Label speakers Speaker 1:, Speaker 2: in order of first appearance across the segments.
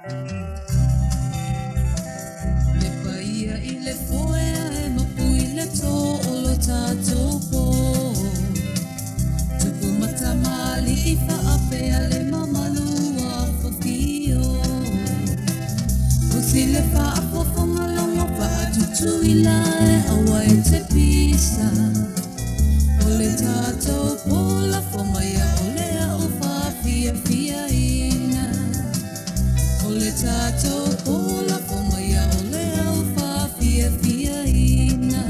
Speaker 1: Le paia I le foea e mapui le tō o lo tātou pō. Tupu matamali I whaapea le mamalua whawhio. Usi le whaapofanga longa whaatutu I lae awa e te pisa. O le tātou pō la whamaia o lea o whawhia whia ina. O le tātou pō la whamaia o lea o whawhia whia ina.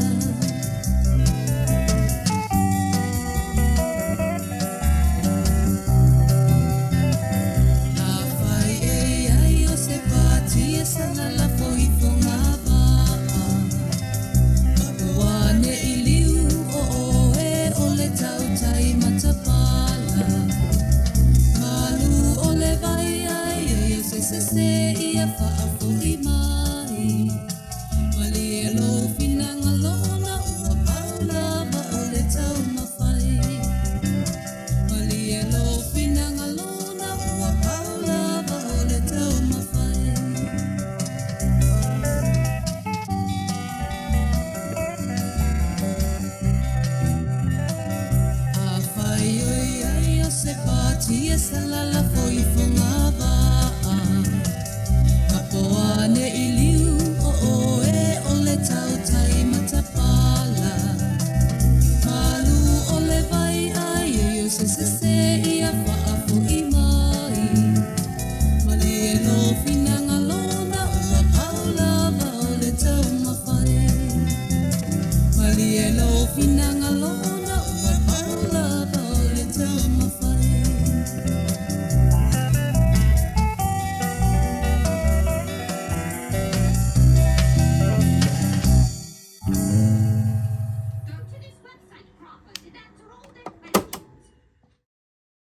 Speaker 1: A whai e ai o se pāti e sana la whoi whonga waa. Kapuane I liu o oe o le tautai matapala. Malu o le vai ai e o se ia whaafo I mai. Mali e lo finanga lona ua paulava o le tau mawhai. Mali e lo finanga lona ua paulava o le tau mawhai. A whai oi ai o se pāti e salala foi whonga waa. Kapoane I liu o oe o le tautai matapala. Malu o le vai ai e o se ia whaafo I mai. Mali e lo finanga lona ua paulava o le tau mawhai. Mali e lo finanga